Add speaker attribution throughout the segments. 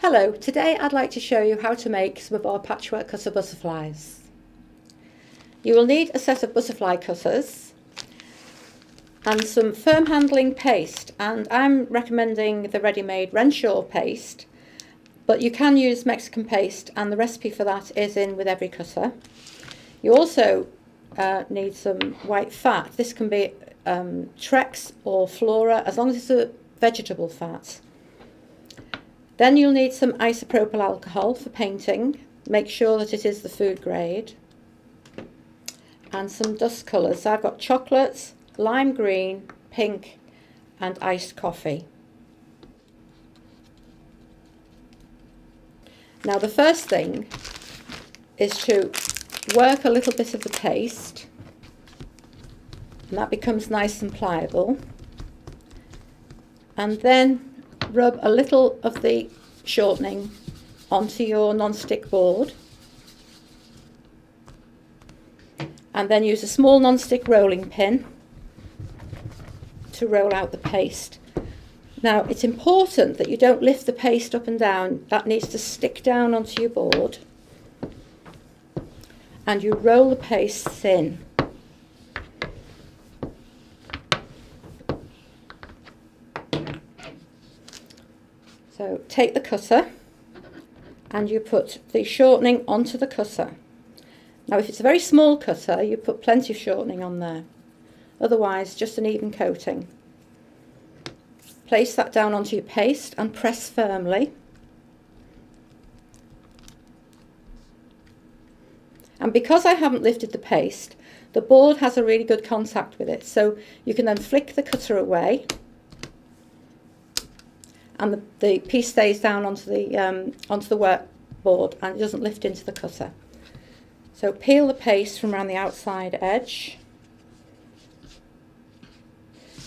Speaker 1: Hello, today I'd like to show you how to make some of our patchwork cutter butterflies. You will need a set of butterfly cutters and some firm handling paste, and I'm recommending the ready-made Renshaw paste, but you can use Mexican paste and the recipe for that is in with every cutter. You also need some white fat. This can be Trex or Flora, as long as it's a vegetable fat. Then you'll need some isopropyl alcohol for painting. Make sure that it is the food grade. And some dust colours. So I've got chocolate, lime green, pink and iced coffee. Now the first thing is to work a little bit of the paste, and that becomes nice and pliable. And then rub a little of the shortening onto your non-stick board, and then use a small non-stick rolling pin to roll out the paste. Now it's important that you don't lift the paste up and down. That needs to stick down onto your board, and you roll the paste thin. So take the cutter and you put the shortening onto the cutter. Now if it's a very small cutter, you put plenty of shortening on there. Otherwise, just an even coating. Place that down onto your paste and press firmly. And because I haven't lifted the paste, the board has a really good contact with it. So you can then flick the cutter away, and the piece stays down onto the work board and it doesn't lift into the cutter. So peel the paste from around the outside edge.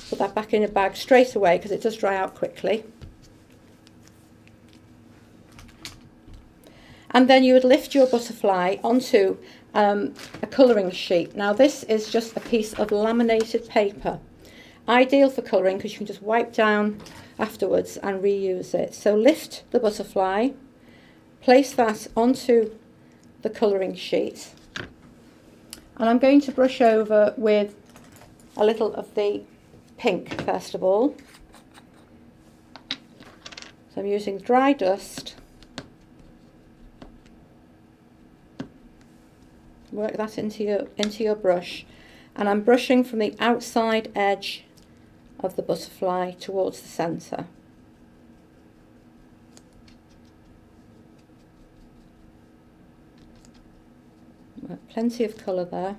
Speaker 1: Put that back in a bag straight away because it does dry out quickly. And then you would lift your butterfly onto a colouring sheet. Now this is just a piece of laminated paper. Ideal for colouring because you can just wipe down afterwards and reuse it. So lift the butterfly, place that onto the colouring sheet, and I'm going to brush over with a little of the pink first of all. So I'm using dry dust. Work that into your brush, and I'm brushing from the outside edge of the butterfly towards the centre. Plenty of colour there.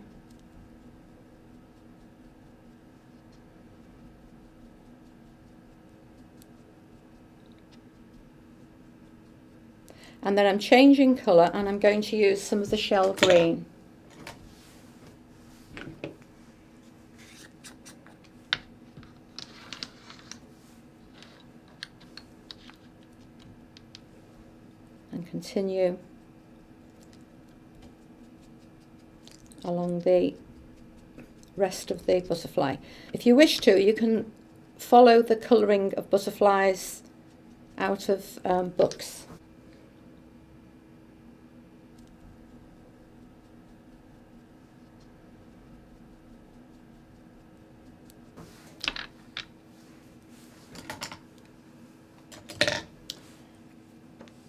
Speaker 1: And then I'm changing colour and I'm going to use some of the shell green. And continue along the rest of the butterfly. If you wish to, you can follow the colouring of butterflies out of books.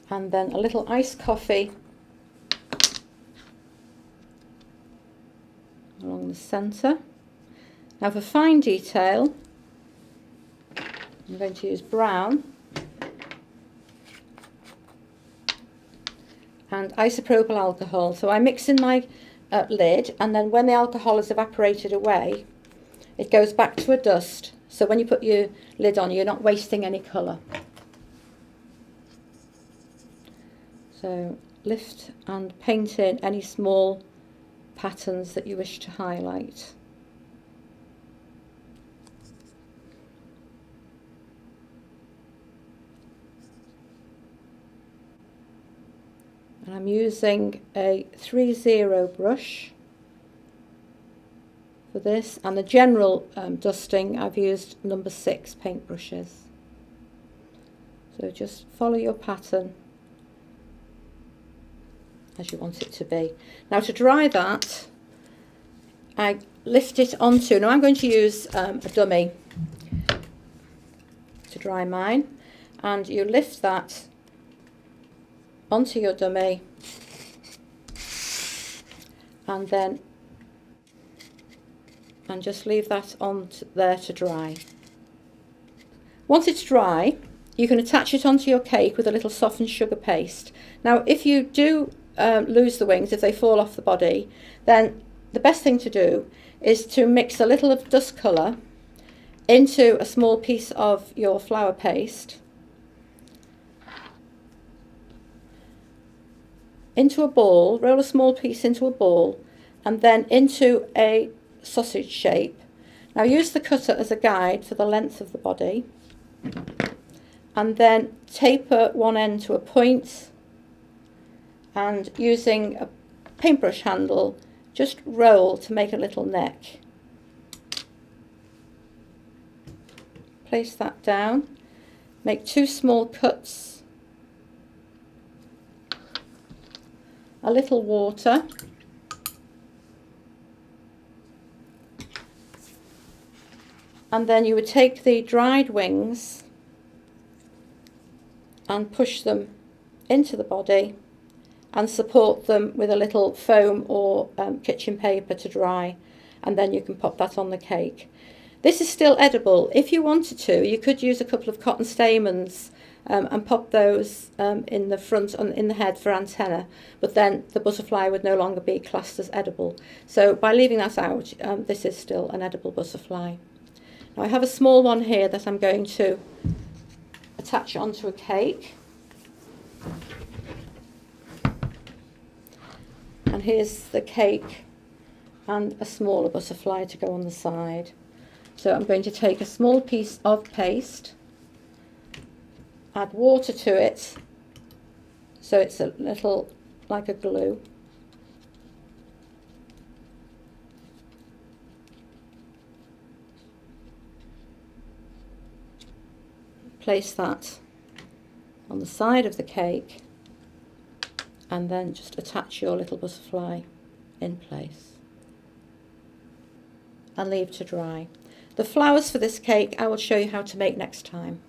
Speaker 1: And then a little iced coffee along the centre. Now for fine detail, I'm going to use brown and isopropyl alcohol. So I mix in my lid, and then when the alcohol has evaporated away, it goes back to a dust. So when you put your lid on, you're not wasting any colour. So lift and paint in any small patterns that you wish to highlight. And I'm using a 3-0 brush for this, and the general dusting I've used number 6 paint brushes. So just follow your pattern as you want it to be. Now to dry that, I lift it onto, now I'm going to use a dummy to dry mine, and you lift that onto your dummy and then just leave that on there to dry. Once it's dry, you can attach it onto your cake with a little softened sugar paste. Now if you do lose the wings, if they fall off the body, then the best thing to do is to mix a little of dust colour into a small piece of your flour paste, into a ball, roll a small piece into a ball, and then into a sausage shape. Now use the cutter as a guide for the length of the body, and then taper one end to a point, and using a paintbrush handle just roll to make a little neck. Place that down, make 2 small cuts, a little water, and then you would take the dried wings and push them into the body and support them with a little foam or kitchen paper to dry, and then you can pop that on the cake. This is still edible. If you wanted to, you could use a couple of cotton stamens and pop those in the front and in the head for antenna, but then the butterfly would no longer be classed as edible. So by leaving that out, this is still an edible butterfly. Now I have a small one here that I'm going to attach onto a cake. And here's the cake and a smaller butterfly to go on the side. So I'm going to take a small piece of paste, add water to it so it's a little like a glue, place that on the side of the cake, and then just attach your little butterfly in place and leave to dry. The flowers for this cake I will show you how to make next time.